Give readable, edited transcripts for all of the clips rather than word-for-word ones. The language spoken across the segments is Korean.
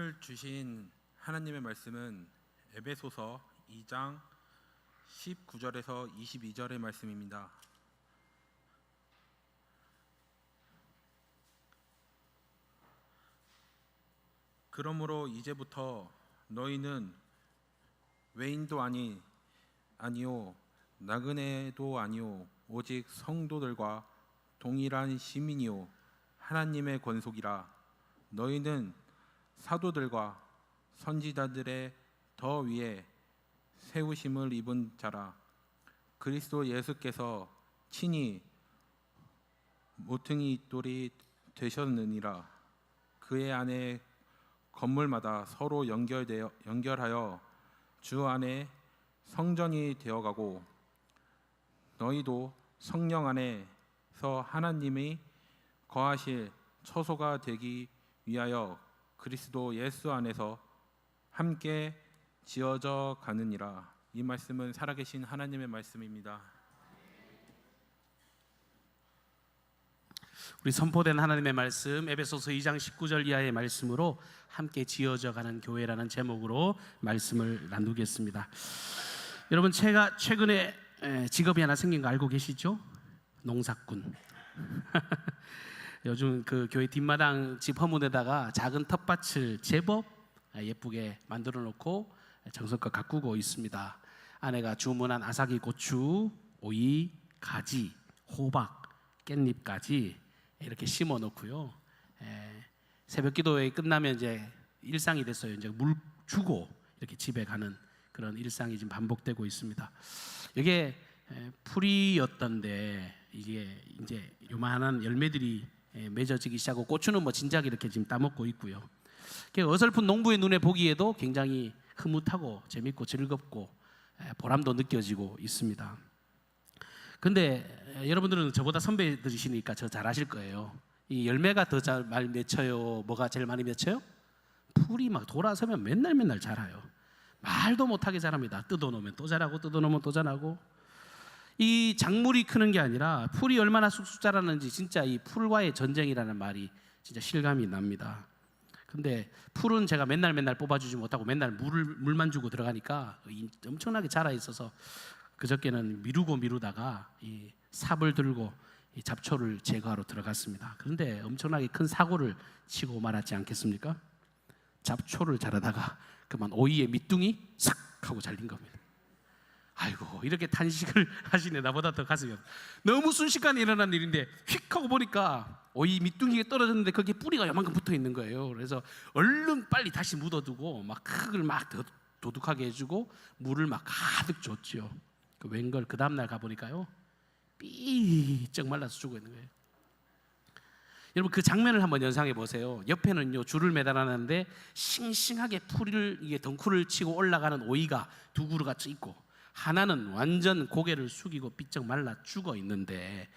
오늘 주신 하나님의 말씀은 에베소서 2장 19절에서 22절의 말씀입니다. 그러므로 이제부터 너희는 외인도 아니요 나그네도 아니요 오직 성도들과 동일한 시민이요 하나님의 권속이라. 너희는 사도들과 선지자들의 더 위에 세우심을 입은 자라. 그리스도 예수께서 친히 모퉁이 돌이 되셨느니라. 그의 안에 건물마다 서로 연결하여 주 안에 성전이 되어가고, 너희도 성령 안에서 하나님이 거하실 처소가 되기 위하여 그리스도 예수 안에서 함께 지어져 가느니라. 이 말씀은 살아계신 하나님의 말씀입니다. 우리 선포된 하나님의 말씀 에베소서 2장 19절 이하의 말씀으로 함께 지어져 가는 교회라는 제목으로 말씀을 나누겠습니다. 여러분, 제가 최근에 직업이 하나 생긴 거 알고 계시죠? 농사꾼. 요즘 그 교회 뒷마당 집 허문에다가 작은 텃밭을 제법 예쁘게 만들어 놓고 정성껏 가꾸고 있습니다. 아내가 주문한 아삭이 고추, 오이, 가지, 호박, 깻잎까지 이렇게 심어 놓고요. 새벽 기도회 끝나면 이제 일상이 됐어요. 이제 물 주고 이렇게 집에 가는 그런 일상이 지금 반복되고 있습니다. 이게 풀이였던데 이게 이제 요만한 열매들이 맺어지기 시작하고, 고추는 뭐 진작 이렇게 지금 따먹고 있고요. 어설픈 농부의 눈에 보기에도 굉장히 흐뭇하고 재밌고 즐겁고 보람도 느껴지고 있습니다. 근데 여러분들은 저보다 선배들이시니까 저 잘 아실 거예요. 이 열매가 더 잘 맺혀요? 뭐가 제일 많이 맺혀요? 풀이 막 돌아서면 맨날 자라요. 말도 못하게 자랍니다. 뜯어놓으면 또 자라고, 뜯어놓으면 또 자라고. 이 작물이 크는 게 아니라 풀이 얼마나 쑥쑥 자라는지 진짜 이 풀과의 전쟁이라는 말이 진짜 실감이 납니다. 근데 풀은 제가 맨날 뽑아주지 못하고 맨날 물만 주고 들어가니까 엄청나게 자라 있어서 그저께는 미루다가 이 삽을 들고 이 잡초를 제거하러 들어갔습니다. 그런데 엄청나게 큰 사고를 치고 말았지 않겠습니까? 잡초를 자르다가 그만 오이의 밑둥이 싹 하고 잘린 겁니다. 아이고, 이렇게 탄식을 하시네. 나보다 더 가슴이 아파. 너무 순식간에 일어난 일인데 휙 하고 보니까 오이 밑둥이가 떨어졌는데 거기에 뿌리가 요만큼 붙어 있는 거예요. 그래서 얼른 빨리 다시 묻어두고 막 흙을 막 도둑하게 해주고 물을 막 가득 줬죠. 그 웬걸 그 다음날 가보니까요, 삐쩍 말라서 죽어 있는 거예요. 여러분, 그 장면을 한번 연상해 보세요. 옆에는요 줄을 매달았는데 싱싱하게 풀을 이게 덩쿨을 치고 올라가는 오이가 두 그루가 있고, 하나는 완전 고개를 숙이고 삐쩍 말라 죽어 있는데,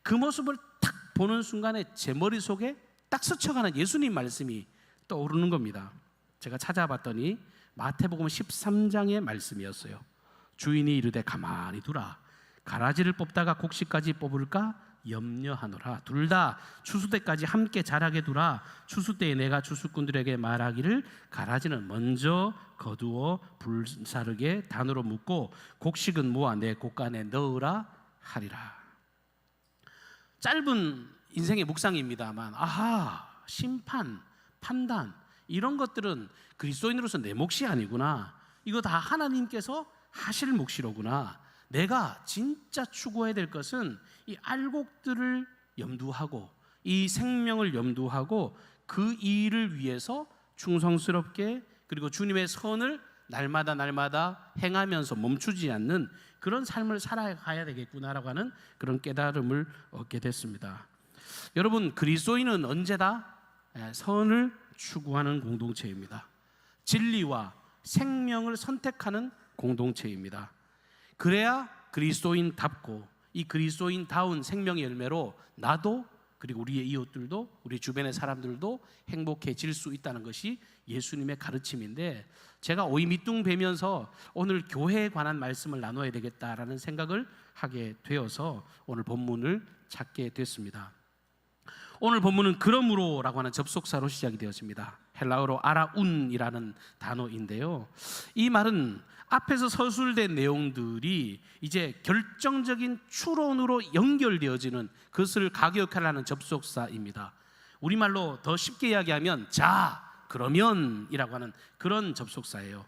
그 모습을 딱 보는 순간에 제 머릿속에 딱 스쳐가는 예수님 말씀이 떠오르는 겁니다. 제가 찾아봤더니 마태복음 13장의 말씀이었어요. 주인이 이르되 가만히 두라. 가라지를 뽑다가 곡식까지 뽑을까 염려하노라. 둘 다 추수 때까지 함께 자라게 두라. 추수 때에 내가 추수꾼들에게 말하기를 가라지는 먼저 거두어 불사르게 단으로 묶고 곡식은 모아 내 곡간에 넣으라 하리라. 짧은 인생의 묵상입니다만, 심판, 판단 이런 것들은 그리스도인으로서 내 몫이 아니구나. 이거 다 하나님께서 하실 몫이로구나. 내가 진짜 추구해야 될 것은 이 알곡들을 염두하고 이 생명을 염두하고 그 일을 위해서 충성스럽게, 그리고 주님의 선을 날마다 행하면서 멈추지 않는 그런 삶을 살아가야 되겠구나라고 하는 그런 깨달음을 얻게 됐습니다. 여러분, 그리스도인은 언제나 선을 추구하는 공동체입니다. 진리와 생명을 선택하는 공동체입니다. 그래야 그리스도인답고 이 그리스도인다운 생명의 열매로 나도, 그리고 우리의 이웃들도, 우리 주변의 사람들도 행복해질 수 있다는 것이 예수님의 가르침인데, 제가 오이 밑둥 베면서 오늘 교회에 관한 말씀을 나눠야 되겠다라는 생각을 하게 되어서 오늘 본문을 찾게 됐습니다. 오늘 본문은 그러므로라고 하는 접속사로 시작이 되었습니다. 헬라어로 아라운이라는 단어인데요. 이 말은 앞에서 서술된 내용들이 이제 결정적인 추론으로 연결되어지는 그것을 가격역할을 하는 접속사입니다. 우리말로 더 쉽게 이야기하면 자, 그러면이라고 하는 그런 접속사예요.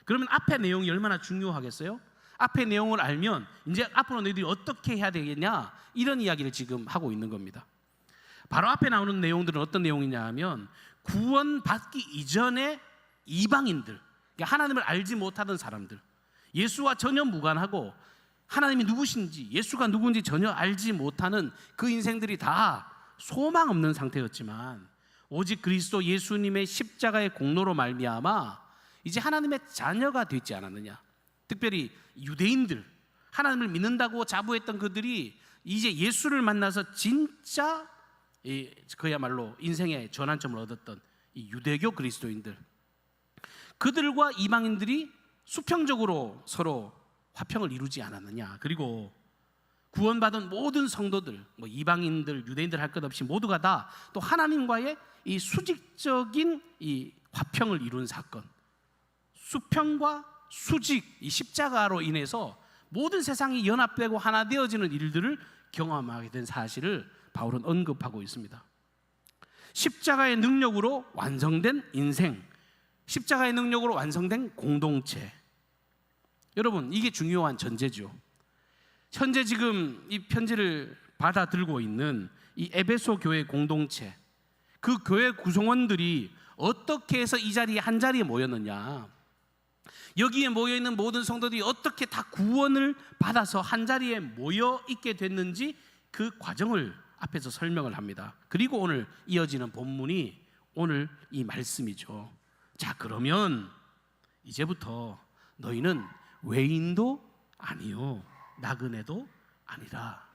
그러면 앞에 내용이 얼마나 중요하겠어요? 앞에 내용을 알면 이제 앞으로 너희들이 어떻게 해야 되겠냐, 이런 이야기를 지금 하고 있는 겁니다. 바로 앞에 나오는 내용들은 어떤 내용이냐 하면 구원받기 이전에 이방인들, 그러니까 하나님을 알지 못하던 사람들, 예수와 전혀 무관하고 하나님이 누구신지 예수가 누구인지 전혀 알지 못하는 그 인생들이 다 소망 없는 상태였지만 오직 그리스도 예수님의 십자가의 공로로 말미암아 이제 하나님의 자녀가 되지 않았느냐. 특별히 유대인들, 하나님을 믿는다고 자부했던 그들이 이제 예수를 만나서 진짜 그야말로 인생의 전환점을 얻었던 이 유대교 그리스도인들, 그들과 이방인들이 수평적으로 서로 화평을 이루지 않았느냐. 그리고 구원받은 모든 성도들, 뭐 이방인들, 유대인들 할 것 없이 모두가 다 또 하나님과의 이 수직적인 이 화평을 이룬 사건, 수평과 수직, 이 십자가로 인해서 모든 세상이 연합되고 하나 되어지는 일들을 경험하게 된 사실을 바울은 언급하고 있습니다. 십자가의 능력으로 완성된 인생, 십자가의 능력으로 완성된 공동체. 여러분, 이게 중요한 전제죠. 현재 지금 이 편지를 받아들고 있는 이 에베소 교회 공동체, 그 교회 구성원들이 어떻게 해서 이 자리에 한 자리에 모였느냐, 여기에 모여있는 모든 성도들이 어떻게 다 구원을 받아서 한 자리에 모여 있게 됐는지 그 과정을 앞에서 설명을 합니다. 그리고 오늘 이어지는 본문이 오늘 이 말씀이죠. 자, 그러면 이제부터 너희는 외인도 아니요 나그네도 아니라.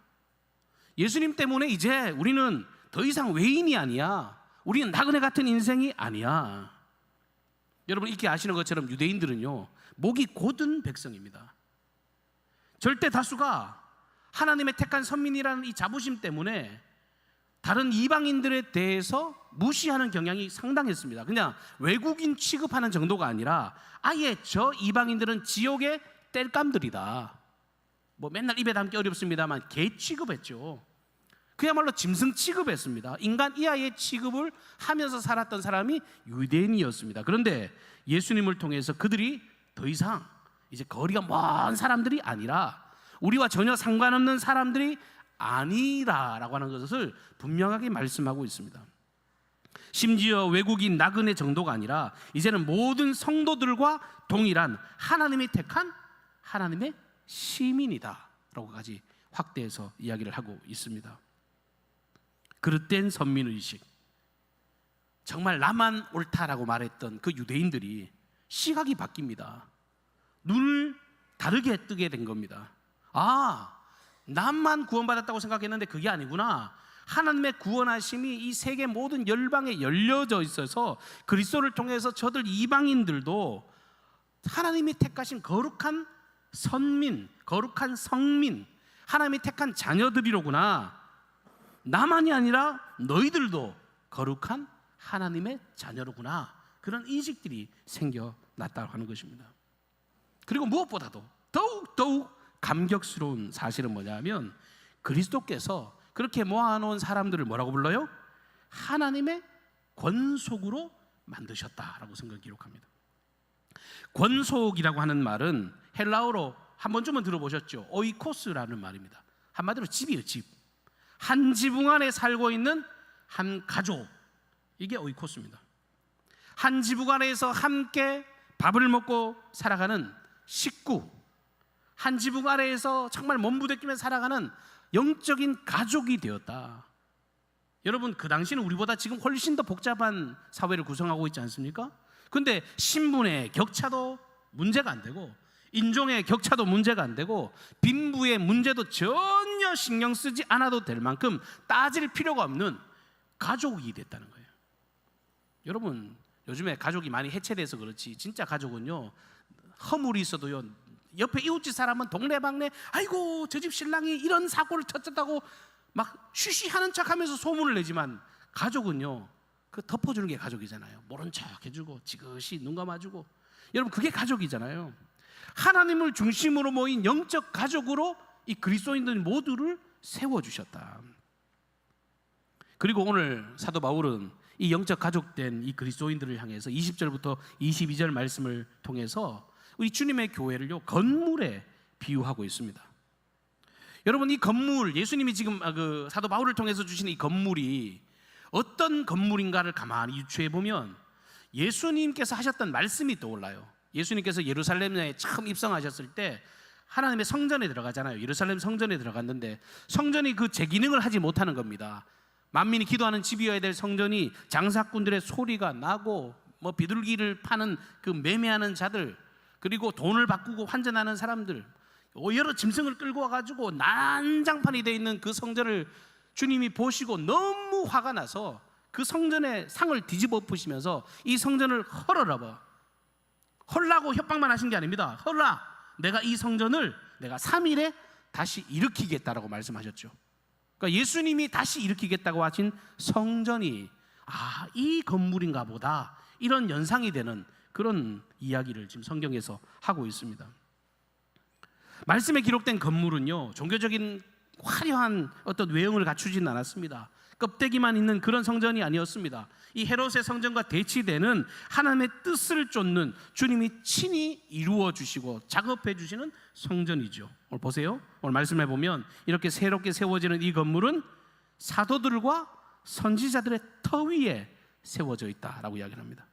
예수님 때문에 이제 우리는 더 이상 외인이 아니야. 우리는 나그네 같은 인생이 아니야. 여러분, 이렇게 아시는 것처럼 유대인들은요, 목이 곧은 백성입니다. 절대 다수가 하나님의 택한 선민이라는 이 자부심 때문에 다른 이방인들에 대해서 무시하는 경향이 상당했습니다. 그냥 외국인 취급하는 정도가 아니라 아예 저 이방인들은 지옥의 땔감들이다. 뭐 맨날 입에 담기 어렵습니다만 개 취급했죠. 그야말로 짐승 취급했습니다. 인간 이하의 취급을 하면서 살았던 사람이 유대인이었습니다. 그런데 예수님을 통해서 그들이 더 이상 이제 거리가 먼 사람들이 아니라 우리와 전혀 상관없는 사람들이 아니라라고 하는 것을 분명하게 말씀하고 있습니다. 심지어 외국인 나그네 정도가 아니라 이제는 모든 성도들과 동일한 하나님이 택한 하나님의 시민이다라고까지 확대해서 이야기를 하고 있습니다. 그릇된 선민의식, 정말 나만 옳다라고 말했던 그 유대인들이 시각이 바뀝니다. 눈을 다르게 뜨게 된 겁니다. 아, 나만 구원받았다고 생각했는데 그게 아니구나. 하나님의 구원하심이 이 세계 모든 열방에 열려져 있어서 그리스도를 통해서 저들 이방인들도 하나님이 택하신 거룩한 선민, 거룩한 성민, 하나님이 택한 자녀들이로구나. 나만이 아니라 너희들도 거룩한 하나님의 자녀로구나. 그런 인식들이 생겨났다고 하는 것입니다. 그리고 무엇보다도 더욱 감격스러운 사실은 뭐냐면 그리스도께서 그렇게 모아놓은 사람들을 뭐라고 불러요? 하나님의 권속으로 만드셨다라고 성경 기록합니다. 권속이라고 하는 말은 헬라어로 한 번쯤은 들어보셨죠? 오이코스라는 말입니다. 한마디로 집이에요, 집. 한 지붕 안에 살고 있는 한 가족, 이게 오이코스입니다. 한 지붕 안에서 함께 밥을 먹고 살아가는 식구, 한 지붕 아래에서 정말 몸부대끼며 살아가는 영적인 가족이 되었다. 여러분, 그 당시는 우리보다 지금 훨씬 더 복잡한 사회를 구성하고 있지 않습니까? 그런데 신분의 격차도 문제가 안 되고 인종의 격차도 문제가 안 되고 빈부의 문제도 전혀 신경 쓰지 않아도 될 만큼 따질 필요가 없는 가족이 됐다는 거예요. 여러분, 요즘에 가족이 많이 해체돼서 그렇지 진짜 가족은요, 허물이 있어도요, 옆에 이웃집 사람은 동네방네 아이고 저 집 신랑이 이런 사고를 터졌다고 막 쉬쉬하는 척하면서 소문을 내지만 가족은요, 그 덮어주는 게 가족이잖아요. 모른 척 해주고 지그시 눈 감아주고. 여러분, 그게 가족이잖아요. 하나님을 중심으로 모인 영적 가족으로 이 그리스도인들 모두를 세워주셨다. 그리고 오늘 사도 바울은 이 영적 가족된 이 그리스도인들을 향해서 20절부터 22절 말씀을 통해서 우리 주님의 교회를요, 건물에 비유하고 있습니다. 여러분, 이 건물, 예수님이 지금 사도 바울을 통해서 주시는 이 건물이 어떤 건물인가를 가만히 유추해 보면 예수님께서 하셨던 말씀이 떠올라요. 예수님께서 예루살렘에 처음 입성하셨을 때 하나님의 성전에 들어가잖아요. 예루살렘 성전에 들어갔는데 성전이 그 제 기능을 하지 못하는 겁니다. 만민이 기도하는 집이어야 될 성전이 장사꾼들의 소리가 나고 뭐 비둘기를 파는 그 매매하는 자들, 그리고 돈을 바꾸고 환전하는 사람들, 여러 짐승을 끌고 와가지고 난장판이 되어 있는 그 성전을 주님이 보시고 너무 화가 나서 그 성전의 상을 뒤집어 엎으시면서 이 성전을 헐어라. 헐라고 협박만 하신 게 아닙니다. 헐라, 내가 이 성전을 내가 3일에 다시 일으키겠다라고 말씀하셨죠. 그러니까 예수님이 다시 일으키겠다고 하신 성전이 이 건물인가 보다, 이런 연상이 되는 그런 이야기를 지금 성경에서 하고 있습니다. 말씀에 기록된 건물은요, 종교적인 화려한 어떤 외형을 갖추지는 않았습니다. 껍데기만 있는 그런 성전이 아니었습니다. 이 헤롯의 성전과 대치되는 하나님의 뜻을 쫓는 주님이 친히 이루어 주시고 작업해 주시는 성전이죠. 오늘 보세요. 오늘 말씀해 보면 이렇게 새롭게 세워지는 이 건물은 사도들과 선지자들의 터 위에 세워져 있다라고 이야기를 합니다.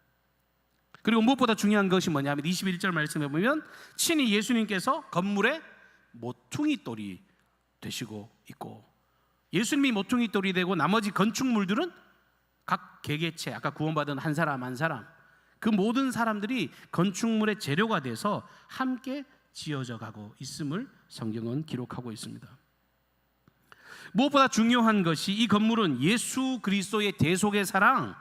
그리고 무엇보다 중요한 것이 뭐냐면 21절 말씀해 보면 친히 예수님께서 건물의 모퉁이 돌이 되시고 있고, 예수님이 모퉁이 돌이 되고 나머지 건축물들은 각 개개체, 아까 구원받은 한 사람 한 사람, 그 모든 사람들이 건축물의 재료가 돼서 함께 지어져 가고 있음을 성경은 기록하고 있습니다. 무엇보다 중요한 것이 이 건물은 예수 그리스도의 대속의 사랑,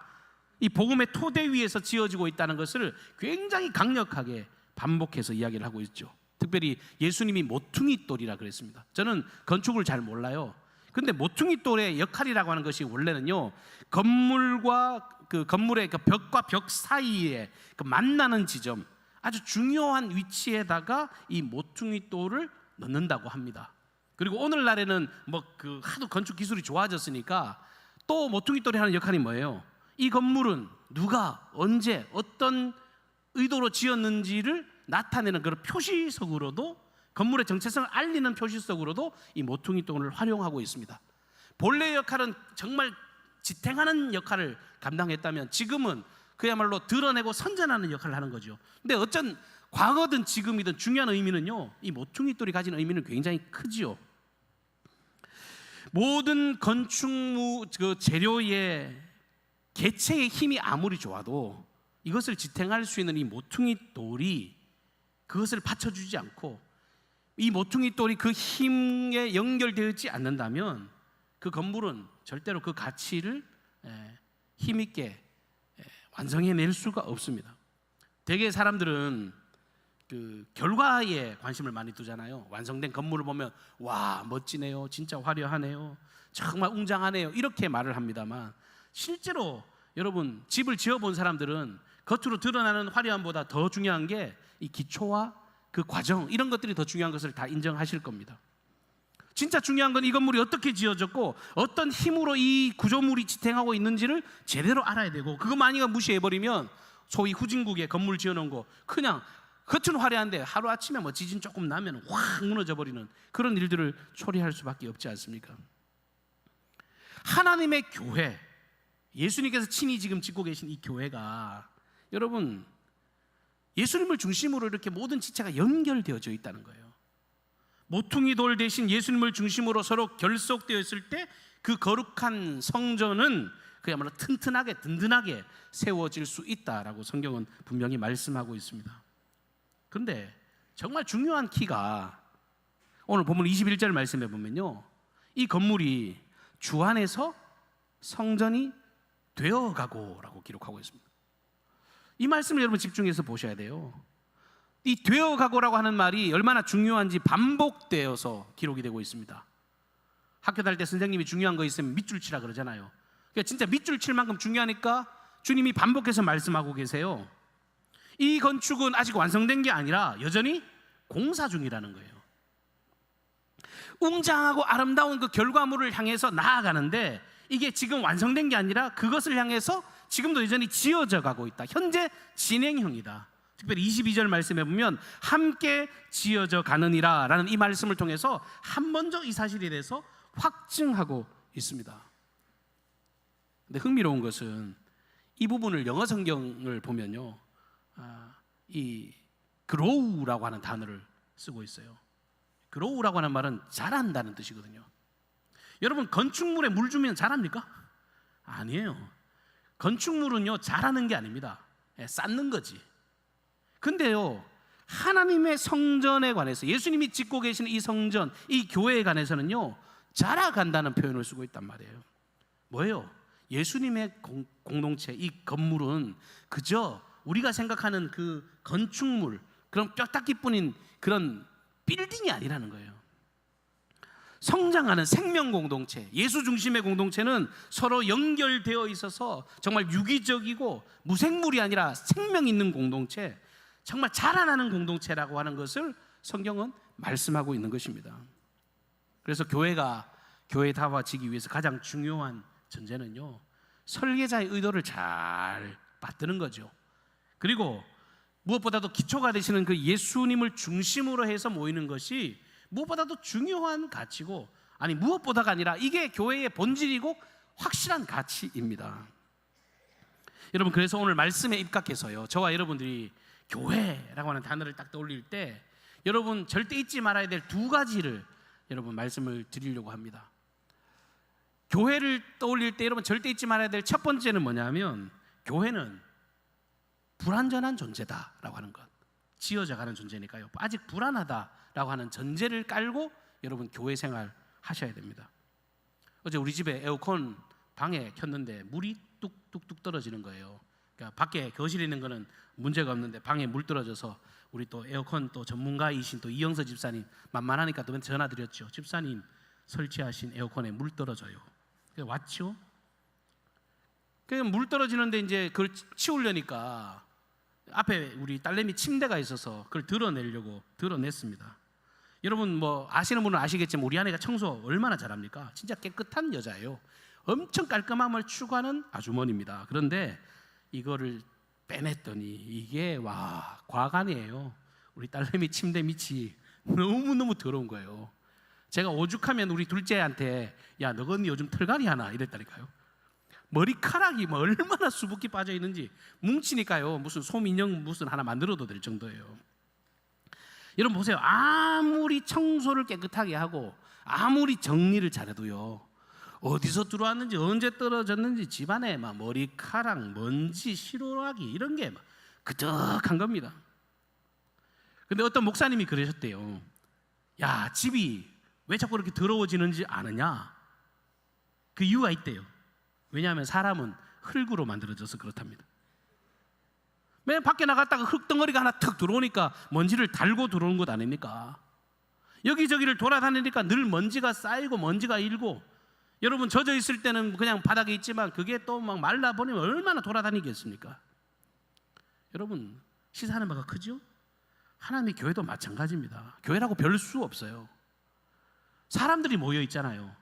이 복음의 토대 위에서 지어지고 있다는 것을 굉장히 강력하게 반복해서 이야기를 하고 있죠. 특별히 예수님이 모퉁이 돌이라 그랬습니다. 저는 건축을 잘 몰라요. 근데 모퉁이 돌의 역할이라고 하는 것이 원래는요, 건물과 그 건물의 그 벽과 벽 사이에 그 만나는 지점, 아주 중요한 위치에다가 이 모퉁이 돌을 넣는다고 합니다. 그리고 오늘날에는 뭐 그 하도 건축 기술이 좋아졌으니까 또 모퉁이 돌이 하는 역할이 뭐예요? 이 건물은 누가 언제 어떤 의도로 지었는지를 나타내는 그런 표시석으로도, 건물의 정체성을 알리는 표시석으로도 이 모퉁이 돌을 활용하고 있습니다. 본래 역할은 정말 지탱하는 역할을 감당했다면 지금은 그야말로 드러내고 선전하는 역할을 하는 거죠. 근데 어쩐 과거든 지금이든 중요한 의미는요, 이 모퉁이 돌이 가진 의미는 굉장히 크지요. 모든 건축물 그 재료의 개체의 힘이 아무리 좋아도 이것을 지탱할 수 있는 이 모퉁이 돌이 그것을 받쳐주지 않고, 이 모퉁이 돌이 그 힘에 연결되지 않는다면 그 건물은 절대로 그 가치를 힘있게 완성해낼 수가 없습니다. 대개 사람들은 그 결과에 관심을 많이 두잖아요. 완성된 건물을 보면 와, 멋지네요, 진짜 화려하네요, 정말 웅장하네요, 이렇게 말을 합니다만 실제로 여러분 집을 지어본 사람들은 겉으로 드러나는 화려함보다 더 중요한 게 이 기초와 그 과정, 이런 것들이 더 중요한 것을 다 인정하실 겁니다. 진짜 중요한 건 이 건물이 어떻게 지어졌고 어떤 힘으로 이 구조물이 지탱하고 있는지를 제대로 알아야 되고, 그것만이가 무시해버리면 소위 후진국에 건물 지어놓은 거 그냥 겉은 화려한데 하루아침에 뭐 지진 조금 나면 확 무너져버리는 그런 일들을 초래할 수밖에 없지 않습니까? 하나님의 교회, 예수님께서 친히 지금 짓고 계신 이 교회가 여러분 예수님을 중심으로 이렇게 모든 지체가 연결되어져 있다는 거예요. 모퉁이 돌 대신 예수님을 중심으로 서로 결속되어 있을 때 그 거룩한 성전은 그야말로 튼튼하게 든든하게 세워질 수 있다라고 성경은 분명히 말씀하고 있습니다. 그런데 정말 중요한 키가 오늘 본문 21절 말씀에 보면요, 이 건물이 주 안에서 성전이 되어가고 라고 기록하고 있습니다. 이 말씀을 여러분 집중해서 보셔야 돼요. 이 되어가고라고 하는 말이 얼마나 중요한지 반복되어서 기록이 되고 있습니다. 학교 다닐 때 선생님이 중요한 거 있으면 밑줄 치라 그러잖아요. 그러니까 진짜 밑줄 칠 만큼 중요하니까 주님이 반복해서 말씀하고 계세요. 이 건축은 아직 완성된 게 아니라 여전히 공사 중이라는 거예요. 웅장하고 아름다운 그 결과물을 향해서 나아가는데 이게 지금 완성된 게 아니라 그것을 향해서 지금도 여전히 지어져 가고 있다. 현재 진행형이다. 특별히 22절 말씀에 보면 함께 지어져 가느니라 라는 이 말씀을 통해서 한 번 더 이 사실에 대해서 확증하고 있습니다. 근데 흥미로운 것은 이 부분을 영어 성경을 보면요, 이 grow라고 하는 단어를 쓰고 있어요. grow라고 하는 말은 자란다는 뜻이거든요. 여러분, 건축물에 물 주면 자랍니까? 아니에요. 건축물은요 자라는 게 아닙니다. 쌓는 거지. 근데요, 하나님의 성전에 관해서, 예수님이 짓고 계시는 이 성전, 이 교회에 관해서는요 자라간다는 표현을 쓰고 있단 말이에요. 뭐예요? 예수님의 공동체, 이 건물은 그저 우리가 생각하는 그 건축물, 그런 뼈다귀뿐인 그런 빌딩이 아니라는 거예요. 성장하는 생명 공동체, 예수 중심의 공동체는 서로 연결되어 있어서 정말 유기적이고 무생물이 아니라 생명 있는 공동체, 정말 자라나는 공동체라고 하는 것을 성경은 말씀하고 있는 것입니다. 그래서 교회가 교회다워지기 위해서 가장 중요한 전제는요, 설계자의 의도를 잘 받드는 거죠. 그리고 무엇보다도 기초가 되시는 그 예수님을 중심으로 해서 모이는 것이 무엇보다도 중요한 가치고, 아니 무엇보다가 아니라 이게 교회의 본질이고 확실한 가치입니다. 여러분, 그래서 오늘 말씀에 입각해서요, 저와 여러분들이 교회라고 하는 단어를 딱 떠올릴 때 여러분 절대 잊지 말아야 될 두 가지를 여러분 말씀을 드리려고 합니다. 교회를 떠올릴 때 여러분 절대 잊지 말아야 될 첫 번째는 뭐냐면, 교회는 불완전한 존재다라고 하는 것. 지어져가는 존재니까요, 아직 불안하다라고 하는 전제를 깔고 여러분 교회 생활 하셔야 됩니다. 어제 우리 집에 에어컨 방에 켰는데 물이 뚝뚝뚝 떨어지는 거예요. 그러니까 밖에 거실에 있는 거는 문제가 없는데 방에 물 떨어져서 우리 또 에어컨 또 전문가이신 또 이영서 집사님 만만하니까 또 전화 드렸죠. 집사님 설치하신 에어컨에 물 떨어져요. 그래서 왔죠. 그냥 물 떨어지는데 이제 그걸 치우려니까 앞에 우리 딸내미 침대가 있어서 그걸 드러내려고 드러냈습니다. 여러분 뭐 아시는 분은 아시겠지만 우리 아내가 청소 얼마나 잘합니까? 진짜 깨끗한 여자예요. 엄청 깔끔함을 추구하는 아주머니입니다. 그런데 이거를 빼냈더니 이게 와 과간이에요. 우리 딸내미 침대 밑이 너무너무 더러운 거예요. 제가 오죽하면 우리 둘째한테 야 너건 요즘 털갈이 하나 이랬다니까요. 머리카락이 뭐 얼마나 수북히 빠져 있는지 뭉치니까요 무슨 솜인형 무슨 하나 만들어도 될 정도예요. 여러분 보세요. 아무리 청소를 깨끗하게 하고 아무리 정리를 잘해도요, 어디서 들어왔는지 언제 떨어졌는지 집안에 막 머리카락, 먼지, 시로라기 이런 게 막 그득한 겁니다. 근데 어떤 목사님이 그러셨대요. 야 집이 왜 자꾸 이렇게 더러워지는지 아느냐? 그 이유가 있대요. 왜냐하면 사람은 흙으로 만들어져서 그렇답니다. 맨 밖에 나갔다가 흙덩어리가 하나 턱 들어오니까 먼지를 달고 들어오는 것 아닙니까? 여기저기를 돌아다니니까 늘 먼지가 쌓이고 먼지가 일고, 여러분 젖어 있을 때는 그냥 바닥에 있지만 그게 또 막 말라버리면 얼마나 돌아다니겠습니까? 여러분 시사하는 바가 크죠? 하나님의 교회도 마찬가지입니다. 교회라고 별 수 없어요. 사람들이 모여 있잖아요.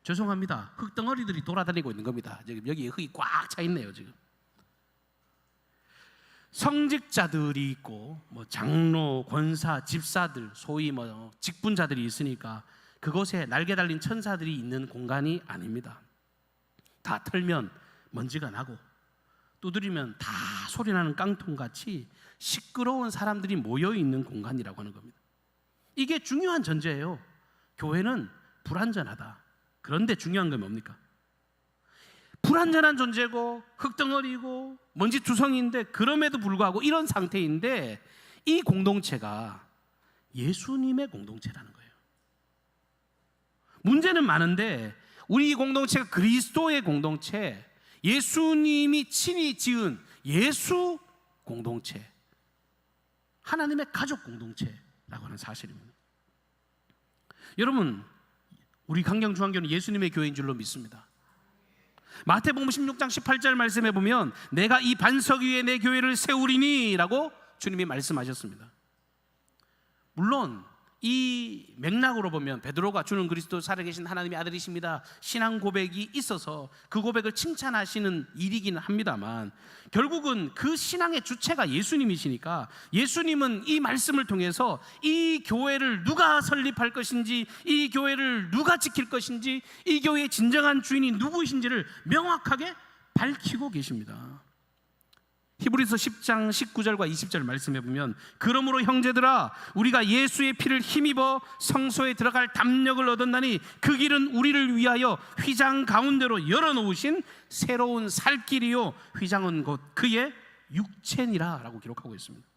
죄송합니다. 흙덩어리들이 돌아다니고 있는 겁니다. 지금 여기 흙이 꽉 차 있네요. 지금 성직자들이 있고 뭐 장로, 권사, 집사들, 소위 뭐 직분자들이 있으니까 그곳에 날개 달린 천사들이 있는 공간이 아닙니다. 다 털면 먼지가 나고 두드리면 다 소리나는 깡통같이 시끄러운 사람들이 모여 있는 공간이라고 하는 겁니다. 이게 중요한 전제예요. 교회는 불완전하다. 그런데 중요한 건 뭡니까? 불완전한 존재고 흙덩어리고 먼지투성이인데 그럼에도 불구하고 이런 상태인데 이 공동체가 예수님의 공동체라는 거예요. 문제는 많은데 우리 이 공동체가 그리스도의 공동체, 예수님이 친히 지은 예수 공동체, 하나님의 가족 공동체라고 하는 사실입니다. 여러분 우리 강경중앙교회는 예수님의 교회인 줄로 믿습니다. 마태복음 16장 18절 말씀에 보면 내가 이 반석 위에 내 교회를 세우리니 라고 주님이 말씀하셨습니다. 물론 이 맥락으로 보면 베드로가 주는 그리스도 살아계신 하나님의 아들이십니다 신앙 고백이 있어서 그 고백을 칭찬하시는 일이기는 합니다만, 결국은 그 신앙의 주체가 예수님이시니까 예수님은 이 말씀을 통해서 이 교회를 누가 설립할 것인지, 이 교회를 누가 지킬 것인지, 이 교회의 진정한 주인이 누구이신지를 명확하게 밝히고 계십니다. 히브리서 10장 19절과 20절 말씀해 보면 그러므로 형제들아 우리가 예수의 피를 힘입어 성소에 들어갈 담력을 얻었나니 그 길은 우리를 위하여 휘장 가운데로 열어놓으신 새로운 살 길이요 휘장은 곧 그의 육체니라 라고 기록하고 있습니다.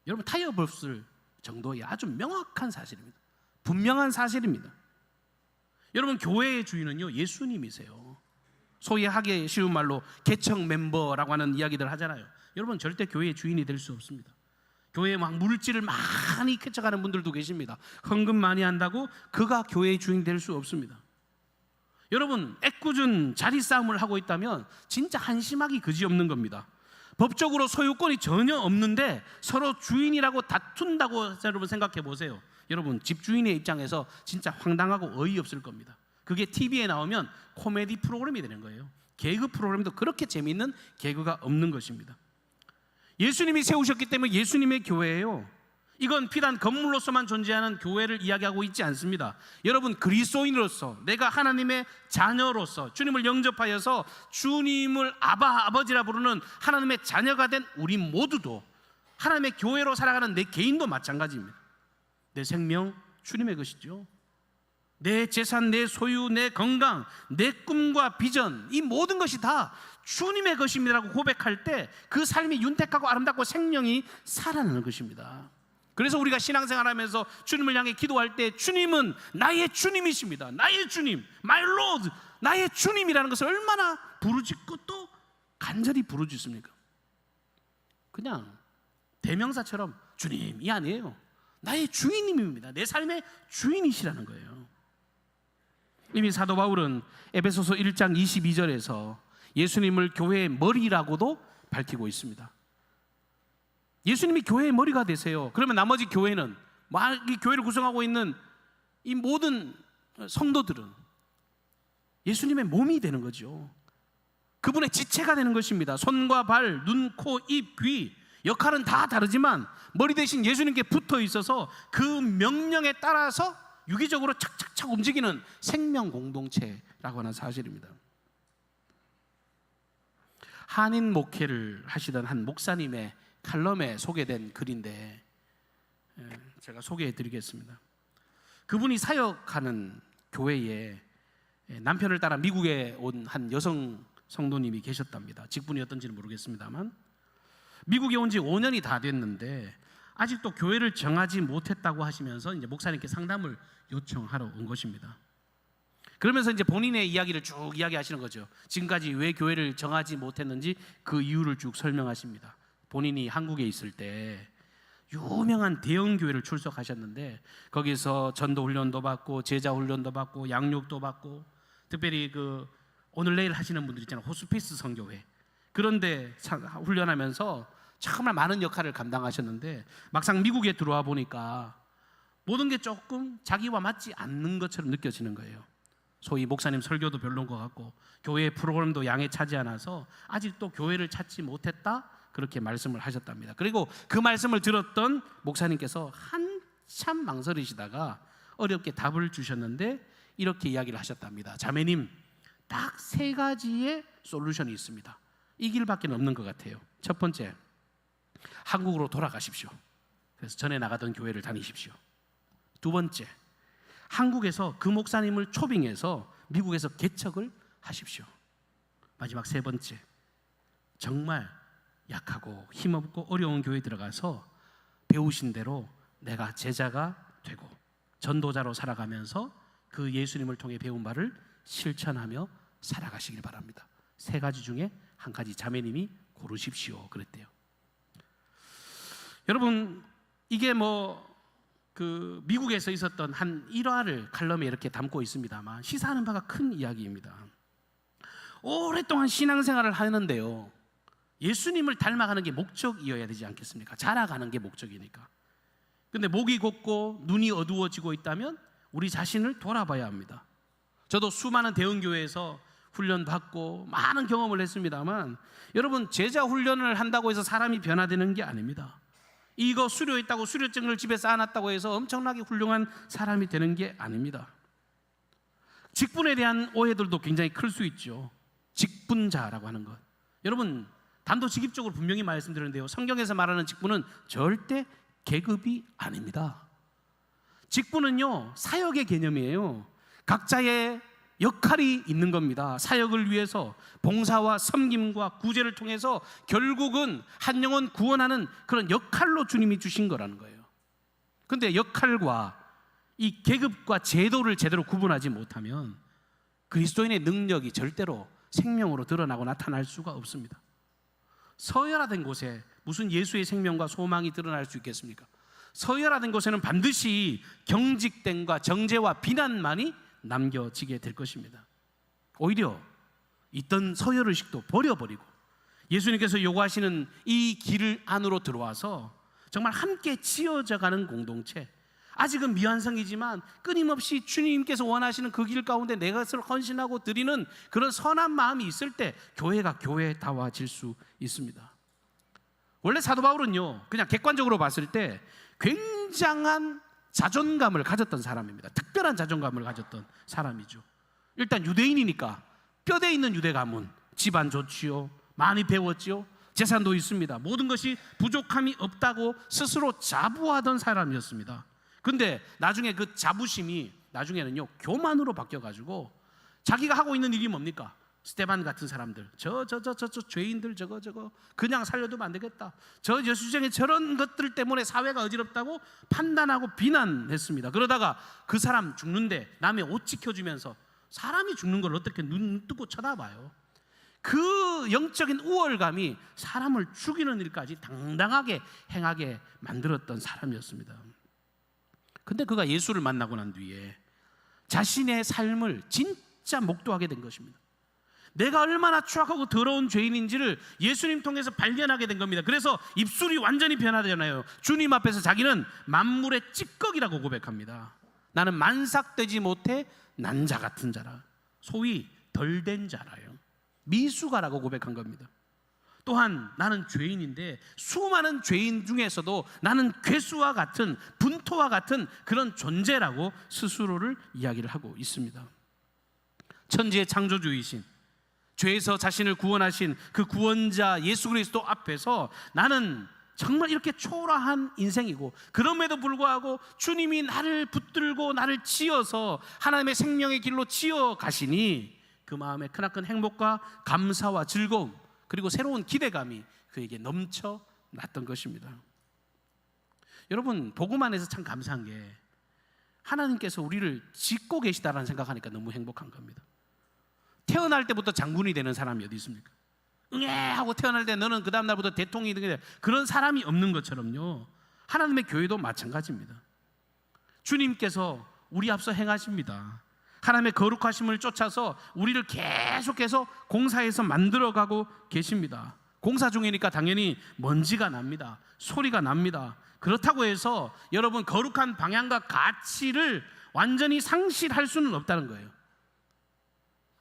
여러분, 타협 없을 정도의 아주 명확한 사실입니다. 분명한 사실입니다. 여러분, 교회의 주인은요 예수님이세요. 소위 하기 쉬운 말로 개척 멤버라고 하는 이야기들 하잖아요. 여러분, 절대 교회의 주인이 될 수 없습니다. 교회에 막 물질을 많이 개척하는 분들도 계십니다. 헌금 많이 한다고 그가 교회의 주인 될 수 없습니다. 여러분, 애꿎은 자리 싸움을 하고 있다면 진짜 한심하기 그지없는 겁니다. 법적으로 소유권이 전혀 없는데 서로 주인이라고 다툰다고 여러분 생각해 보세요. 여러분, 집주인의 입장에서 진짜 황당하고 어이없을 겁니다. 그게 TV에 나오면 코미디 프로그램이 되는 거예요. 개그 프로그램도 그렇게 재미있는 개그가 없는 것입니다. 예수님이 세우셨기 때문에 예수님의 교회예요. 이건 비단 건물로서만 존재하는 교회를 이야기하고 있지 않습니다. 여러분, 그리스도인으로서 내가 하나님의 자녀로서 주님을 영접하여서 주님을 아버지라 부르는 하나님의 자녀가 된 우리 모두도 하나님의 교회로 살아가는 내 개인도 마찬가지입니다. 내 생명 주님의 것이죠. 내 재산, 내 소유, 내 건강, 내 꿈과 비전, 이 모든 것이 다 주님의 것입니다라고 고백할 때 그 삶이 윤택하고 아름답고 생명이 살아나는 것입니다. 그래서 우리가 신앙생활하면서 주님을 향해 기도할 때 주님은 나의 주님이십니다. 나의 주님, my Lord, 나의 주님이라는 것을 얼마나 부르짖고 또 간절히 부르짖습니까? 그냥 대명사처럼 주님이 아니에요. 나의 주인님입니다. 내 삶의 주인이시라는 거예요. 이미 사도 바울은 에베소서 1장 22절에서 예수님을 교회의 머리라고도 밝히고 있습니다. 예수님이 교회의 머리가 되세요. 그러면 나머지 교회는, 이 교회를 구성하고 있는 이 모든 성도들은 예수님의 몸이 되는 거죠. 그분의 지체가 되는 것입니다. 손과 발, 눈, 코, 입, 귀 역할은 다 다르지만 머리 대신 예수님께 붙어 있어서 그 명령에 따라서 유기적으로 착착착 움직이는 생명 공동체라고 하는 사실입니다. 한인 목회를 하시던 한 목사님의 칼럼에 소개된 글인데 제가 소개해 드리겠습니다. 그분이 사역하는 교회에 남편을 따라 미국에 온 한 여성 성도님이 계셨답니다. 직분이 어떤지는 모르겠습니다만 미국에 온 지 5년이 다 됐는데 아직도 교회를 정하지 못했다고 하시면서 이제 목사님께 상담을 요청하러 온 것입니다. 그러면서 이제 본인의 이야기를 쭉 이야기하시는 거죠. 지금까지 왜 교회를 정하지 못했는지 그 이유를 쭉 설명하십니다. 본인이 한국에 있을 때 유명한 대형 교회를 출석하셨는데 거기서 전도 훈련도 받고 제자 훈련도 받고 양육도 받고, 특별히 그 오늘 내일 하시는 분들 있잖아요. 호스피스 선교회, 그런데 훈련하면서 정말 많은 역할을 감당하셨는데 막상 미국에 들어와 보니까 모든 게 조금 자기와 맞지 않는 것처럼 느껴지는 거예요. 소위 목사님 설교도 별로인 것 같고 교회 프로그램도 양에 차지 않아서 아직도 교회를 찾지 못했다, 그렇게 말씀을 하셨답니다. 그리고 그 말씀을 들었던 목사님께서 한참 망설이시다가 어렵게 답을 주셨는데 이렇게 이야기를 하셨답니다. 자매님, 딱 3가지의 솔루션이 있습니다. 이 길밖에 없는 것 같아요. 첫 번째, 한국으로 돌아가십시오. 그래서 전에 나가던 교회를 다니십시오. 두 번째, 한국에서 그 목사님을 초빙해서 미국에서 개척을 하십시오. 마지막 3번째, 정말 약하고 힘없고 어려운 교회에 들어가서 배우신 대로 내가 제자가 되고 전도자로 살아가면서 그 예수님을 통해 배운 바를 실천하며 살아가시길 바랍니다. 3가지 중에 한 가지 자매님이 고르십시오 그랬대요. 여러분, 이게 그 미국에서 있었던 한 일화를 칼럼에 이렇게 담고 있습니다만 시사하는 바가 큰 이야기입니다. 오랫동안 신앙생활을 하는데요, 예수님을 닮아가는 게 목적이어야 되지 않겠습니까? 자라가는 게 목적이니까. 근데 목이 곧고 눈이 어두워지고 있다면 우리 자신을 돌아봐야 합니다. 저도 수많은 대형교회에서 훈련받고 많은 경험을 했습니다만, 여러분, 제자 훈련을 한다고 해서 사람이 변화되는 게 아닙니다. 이거 수료했다고 수료증을 집에 쌓아놨다고 해서 엄청나게 훌륭한 사람이 되는 게 아닙니다. 직분에 대한 오해들도 굉장히 클 수 있죠. 직분자라고 하는 것, 여러분 단도직입적으로 분명히 말씀드리는데요, 성경에서 말하는 직분은 절대 계급이 아닙니다. 직분은요, 사역의 개념이에요. 각자의 역할이 있는 겁니다. 사역을 위해서 봉사와 섬김과 구제를 통해서 결국은 한 영혼 구원하는 그런 역할로 주님이 주신 거라는 거예요. 그런데 역할과 이 계급과 제도를 제대로 구분하지 못하면 그리스도인의 능력이 절대로 생명으로 드러나고 나타날 수가 없습니다. 서열화된 곳에 무슨 예수의 생명과 소망이 드러날 수 있겠습니까? 서열화된 곳에는 반드시 경직됨과 정죄와 비난만이 남겨지게 될 것입니다. 오히려 있던 서열의식도 버려버리고 예수님께서 요구하시는 이 길 안으로 들어와서 정말 함께 지어져가는 공동체, 아직은 미완성이지만 끊임없이 주님께서 원하시는 그 길 가운데 내 것을 헌신하고 드리는 그런 선한 마음이 있을 때 교회가 교회다워질 수 있습니다. 원래 사도 바울은요, 그냥 객관적으로 봤을 때 굉장한 자존감을 가졌던 사람입니다. 특별한 자존감을 가졌던 사람이죠. 일단 유대인이니까 뼈대 있는 유대 가문, 집안 좋지요, 많이 배웠지요, 재산도 있습니다. 모든 것이 부족함이 없다고 스스로 자부하던 사람이었습니다. 근데 나중에 그 자부심이 나중에는요 교만으로 바뀌어가지고 자기가 하고 있는 일이 뭡니까? 스테반 같은 사람들, 저 죄인들 저거 그냥 살려두면 안 되겠다, 저 여수정에 저런 것들 때문에 사회가 어지럽다고 판단하고 비난했습니다. 그러다가 그 사람 죽는데 남의 옷 지켜주면서 사람이 죽는 걸 어떻게 눈 뜨고 쳐다봐요? 그 영적인 우월감이 사람을 죽이는 일까지 당당하게 행하게 만들었던 사람이었습니다. 근데 그가 예수를 만나고 난 뒤에 자신의 삶을 진짜 목도하게 된 것입니다. 내가 얼마나 추악하고 더러운 죄인인지를 예수님 통해서 발견하게 된 겁니다. 그래서 입술이 완전히 변화되잖아요. 주님 앞에서 자기는 만물의 찌꺼기라고 고백합니다. 나는 만삭되지 못해 난 자 같은 자라, 소위 덜된 자라요. 미수가라고 고백한 겁니다. 또한 나는 죄인인데 수많은 죄인 중에서도 나는 괴수와 같은, 분토와 같은 그런 존재라고 스스로를 이야기를 하고 있습니다. 천지의 창조주이신, 죄에서 자신을 구원하신 그 구원자 예수 그리스도 앞에서 나는 정말 이렇게 초라한 인생이고, 그럼에도 불구하고 주님이 나를 붙들고 나를 지어서 하나님의 생명의 길로 지어 가시니 그 마음에 크나큰 행복과 감사와 즐거움, 그리고 새로운 기대감이 그에게 넘쳐났던 것입니다. 여러분, 복음 안에서 참 감사한 게 하나님께서 우리를 짓고 계시다라는 생각하니까 너무 행복한 겁니다. 태어날 때부터 장군이 되는 사람이 어디 있습니까? 응애 하고 태어날 때 너는 그 다음 날부터 대통령이 되는, 그런 사람이 없는 것처럼요, 하나님의 교회도 마찬가지입니다. 주님께서 우리 앞서 행하십니다. 하나님의 거룩하심을 쫓아서 우리를 계속해서 공사해서 만들어가고 계십니다. 공사 중이니까 당연히 먼지가 납니다. 소리가 납니다. 그렇다고 해서 여러분, 거룩한 방향과 가치를 완전히 상실할 수는 없다는 거예요.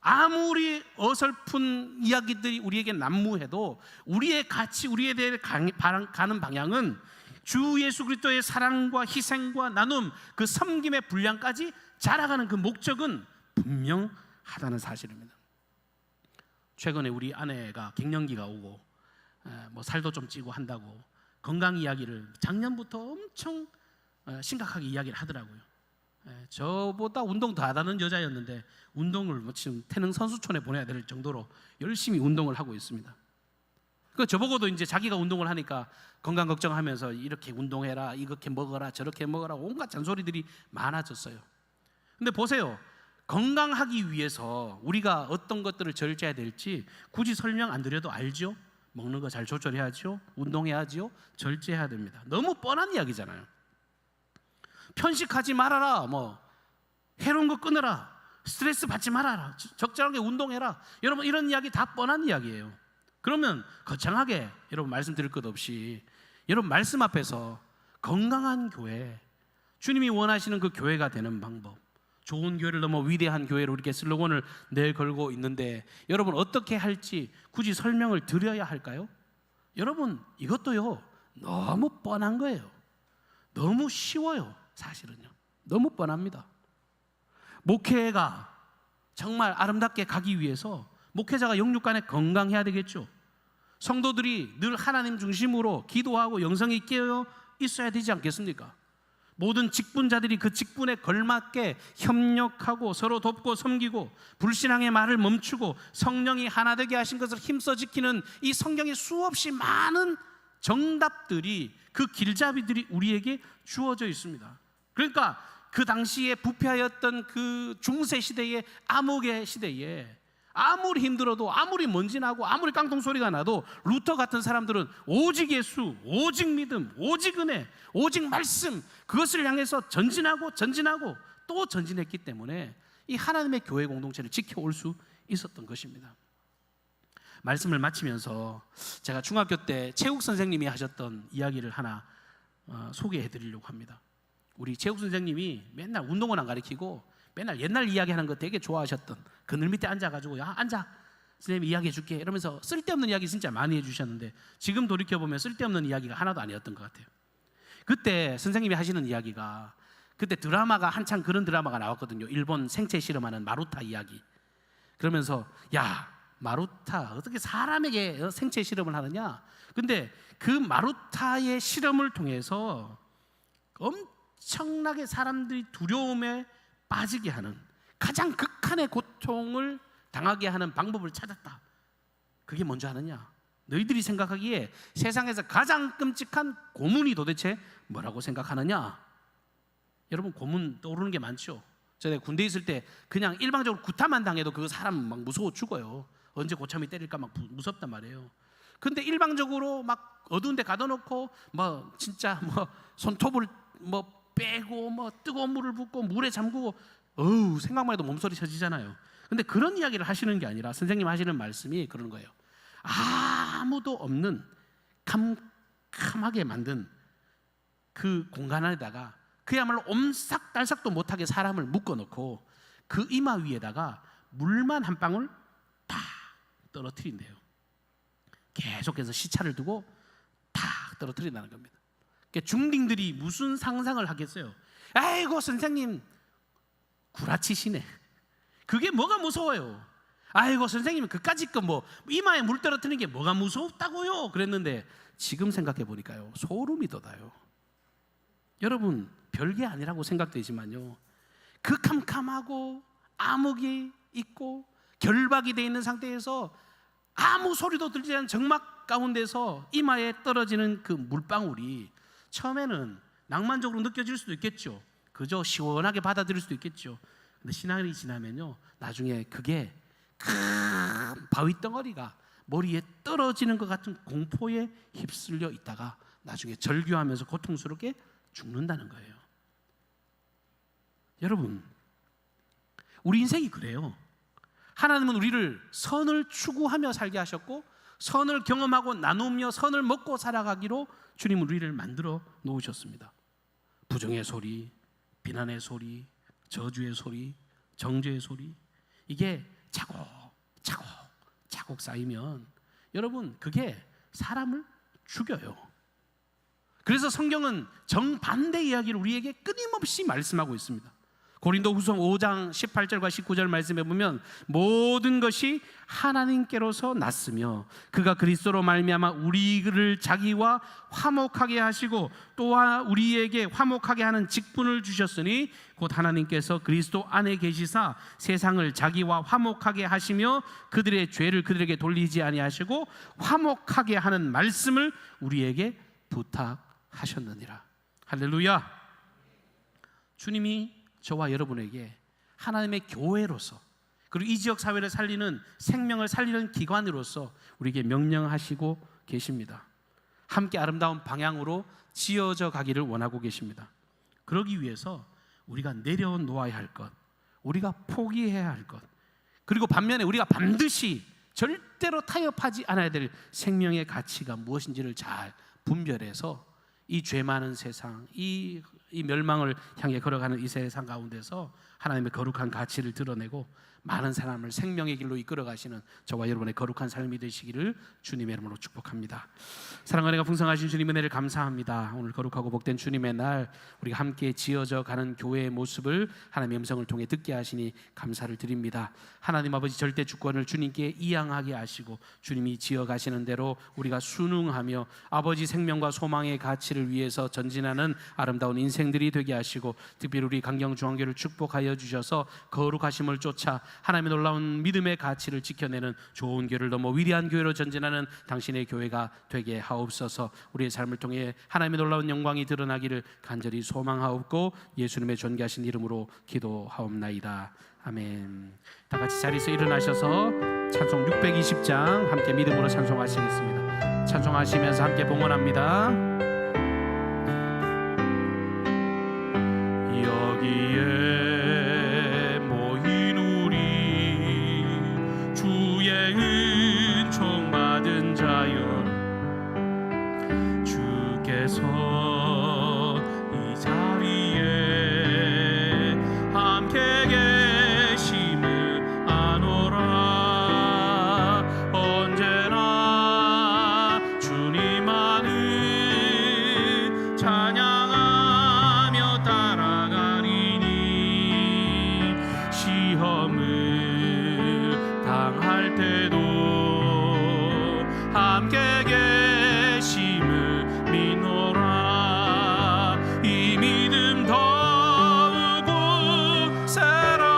아무리 어설픈 이야기들이 우리에게 난무해도 우리의 가치, 우리에 대해 가는 방향은 주 예수 그리스도의 사랑과 희생과 나눔, 그 섬김의 분량까지 자라가는 그 목적은 분명하다는 사실입니다. 최근에 우리 아내가 갱년기가 오고 살도 좀 찌고 한다고 건강 이야기를 작년부터 엄청 심각하게 이야기를 하더라고요. 저보다 운동 더 하다는 여자였는데 운동을 지금 태릉 선수촌에 보내야 될 정도로 열심히 운동을 하고 있습니다. 그 저보고도 이제 자기가 운동을 하니까 건강 걱정하면서 이렇게 운동해라, 이렇게 먹어라, 저렇게 먹어라, 온갖 잔소리들이 많아졌어요. 근데 보세요, 건강하기 위해서 우리가 어떤 것들을 절제해야 될지 굳이 설명 안 드려도 알죠? 먹는 거 잘 조절해야죠, 운동해야죠, 절제해야 됩니다. 너무 뻔한 이야기잖아요. 편식하지 말아라, 뭐 해로운 거 끊어라, 스트레스 받지 말아라, 적절하게 운동해라. 여러분 이런 이야기 다 뻔한 이야기예요. 그러면 거창하게 여러분 말씀드릴 것 없이 여러분 말씀 앞에서 건강한 교회, 주님이 원하시는 그 교회가 되는 방법, 좋은 교회를 넘어 위대한 교회로 이렇게 슬로건을 내걸고 있는데 여러분 어떻게 할지 굳이 설명을 드려야 할까요? 여러분 이것도요 너무 뻔한 거예요. 너무 쉬워요. 사실은요 너무 뻔합니다. 목회가 정말 아름답게 가기 위해서 목회자가 영육간에 건강해야 되겠죠. 성도들이 늘 하나님 중심으로 기도하고 영성이 깨어 있어야 되지 않겠습니까? 모든 직분자들이 그 직분에 걸맞게 협력하고 서로 돕고 섬기고 불신앙의 말을 멈추고 성령이 하나 되게 하신 것을 힘써 지키는 이 성경의 수없이 많은 정답들이, 그 길잡이들이 우리에게 주어져 있습니다. 그러니까 그 당시에 부패하였던 그 중세 시대의 암흑의 시대에 아무리 힘들어도, 아무리 먼지 나고, 아무리 깡통 소리가 나도 루터 같은 사람들은 오직 예수, 오직 믿음, 오직 은혜, 오직 말씀, 그것을 향해서 전진하고 또 전진했기 때문에 이 하나님의 교회 공동체를 지켜올 수 있었던 것입니다. 말씀을 마치면서 제가 중학교 때 체육 선생님이 하셨던 이야기를 하나 소개해 드리려고 합니다. 우리 체육 선생님이 맨날 운동은 안 가르치고 맨날 옛날 이야기하는 거 되게 좋아하셨던, 그늘 밑에 앉아가지고 야 앉아 선생님이 이야기해 줄게 이러면서 쓸데없는 이야기 진짜 많이 해주셨는데 지금 돌이켜보면 쓸데없는 이야기가 하나도 아니었던 것 같아요. 그때 선생님이 하시는 이야기가, 그때 드라마가 한창 그런 드라마가 나왔거든요. 일본 생체 실험하는 마루타 이야기. 그러면서 야 마루타 어떻게 사람에게 생체 실험을 하느냐. 근데 그 마루타의 실험을 통해서 엄청나게 사람들이 두려움에 빠지게 하는, 가장 극한의 고통을 당하게 하는 방법을 찾았다. 그게 뭔지 아느냐? 너희들이 생각하기에 세상에서 가장 끔찍한 고문이 도대체 뭐라고 생각하느냐? 여러분 고문 떠오르는 게 많죠. 제가 군대에 있을 때 그냥 일방적으로 구타만 당해도 그 사람 막 무서워 죽어요. 언제 고참이 때릴까 막 무섭단 말이에요. 근데 일방적으로 막 어두운 데 가둬놓고 뭐 진짜 뭐 손톱을 뭐 빼고 뭐 뜨거운 물을 붓고 물에 잠그고 생각만 해도 몸소리 쳐지잖아요. 근데 그런 이야기를 하시는 게 아니라 선생님 하시는 말씀이 그런 거예요. 아무도 없는 캄캄하게 만든 그 공간 안에다가 그야말로 옴삭달삭도 못하게 사람을 묶어놓고 그 이마 위에다가 물만 한 방울 탁 떨어뜨린대요. 계속해서 시차를 두고 탁 떨어뜨린다는 겁니다. 중딩들이 무슨 상상을 하겠어요? 아이고 선생님 구라치시네. 그게 뭐가 무서워요? 아이고 선생님 그까짓 거 뭐 이마에 물 떨어뜨리는 게 뭐가 무섭다고요? 그랬는데 지금 생각해 보니까요 소름이 돋아요. 여러분 별게 아니라고 생각되지만요 그 캄캄하고 암흑이 있고 결박이 돼 있는 상태에서 아무 소리도 들리지 않는 정막 가운데서 이마에 떨어지는 그 물방울이 처음에는 낭만적으로 느껴질 수도 있겠죠. 그저 시원하게 받아들일 수도 있겠죠. 근데 시간이 지나면요 나중에 그게 큰 바위 덩어리가 머리에 떨어지는 것 같은 공포에 휩쓸려 있다가 나중에 절규하면서 고통스럽게 죽는다는 거예요. 여러분 우리 인생이 그래요. 하나님은 우리를 선을 추구하며 살게 하셨고 선을 경험하고 나누며 선을 먹고 살아가기로 주님은 우리를 만들어 놓으셨습니다. 부정의 소리, 비난의 소리, 저주의 소리, 정죄의 소리, 이게 차곡 쌓이면 여러분 그게 사람을 죽여요. 그래서 성경은 정반대 이야기를 우리에게 끊임없이 말씀하고 있습니다. 고린도후서 5장 18절과 19절 말씀해 보면 모든 것이 하나님께로서 났으며 그가 그리스도로 말미암아 우리를 자기와 화목하게 하시고 또한 우리에게 화목하게 하는 직분을 주셨으니 곧 하나님께서 그리스도 안에 계시사 세상을 자기와 화목하게 하시며 그들의 죄를 그들에게 돌리지 아니하시고 화목하게 하는 말씀을 우리에게 부탁하셨느니라. 할렐루야. 주님이 저와 여러분에게 하나님의 교회로서 그리고 이 지역 사회를 살리는 생명을 살리는 기관으로서 우리에게 명령하시고 계십니다. 함께 아름다운 방향으로 지어져 가기를 원하고 계십니다. 그러기 위해서 우리가 내려놓아야 할 것, 우리가 포기해야 할 것, 그리고 반면에 우리가 반드시 절대로 타협하지 않아야 될 생명의 가치가 무엇인지를 잘 분별해서 이 죄 많은 세상, 이 멸망을 향해 걸어가는 이 세상 가운데서 하나님의 거룩한 가치를 드러내고 많은 사람을 생명의 길로 이끌어 가시는 저와 여러분의 거룩한 삶이 되시기를 주님의 이름으로 축복합니다. 사랑과 은혜가 풍성하신 주님의 은혜를 감사합니다. 오늘 거룩하고 복된 주님의 날, 우리가 함께 지어져 가는 교회의 모습을 하나님의 음성을 통해 듣게 하시니 감사를 드립니다. 하나님 아버지 절대 주권을 주님께 이양하게 하시고 주님이 지어 가시는 대로 우리가 순응하며 아버지 생명과 소망의 가치를 위해서 전진하는 아름다운 인생들이 되게 하시고, 특별히 우리 강경중앙교회를 축복하여 주셔서 거룩하심을 쫓아 하나님의 놀라운 믿음의 가치를 지켜내는 좋은 교회를 넘어 위대한 교회로 전진하는 당신의 교회가 되게 하옵소서. 우리의 삶을 통해 하나님의 놀라운 영광이 드러나기를 간절히 소망하옵고 예수님의 존귀하신 이름으로 기도하옵나이다. 아멘. 다 같이 자리에서 일어나셔서 찬송 620장 함께 믿음으로 찬송하시겠습니다. 찬송하시면서 함께 봉헌합니다. 여기에 받은 자여, 주께서 이 자리에 함께 계심을 아노라. 언제나 주님만을 찬양하며 따라가리니 시험을 당할 때도 함께 계심을 믿노라. 이 믿음 더욱 세라.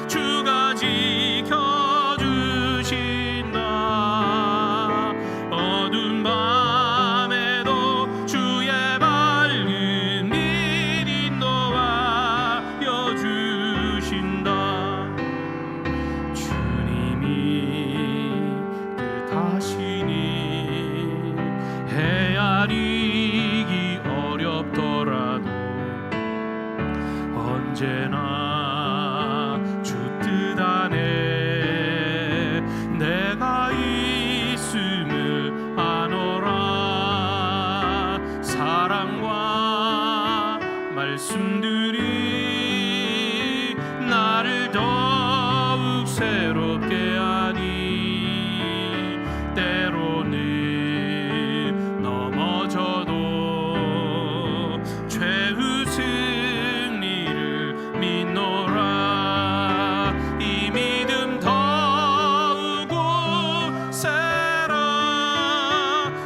주가 지켜주신다. 어두운 밤에도 주의 밝은 빛 인도하여 주신다. 하시니 헤아리기 어렵더라도 언제나 주 뜻 안에 내가 있음을 아노라. 사랑과 말씀들이 나를 더욱 새롭게 하니 때로는 넘어져도 죄의 승리를 믿노라. 이 믿음 더욱 세라.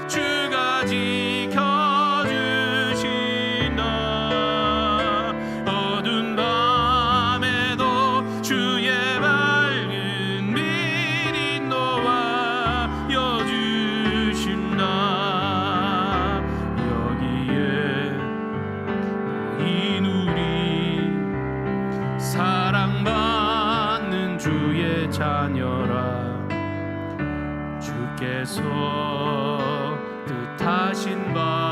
주가 지켜주신다. 어두운 밤에도 주의 밝은 빛 인도하여 주신다. 여기에 모인 우리 사랑받는 주의 자녀라. 주께서 뜻하신 바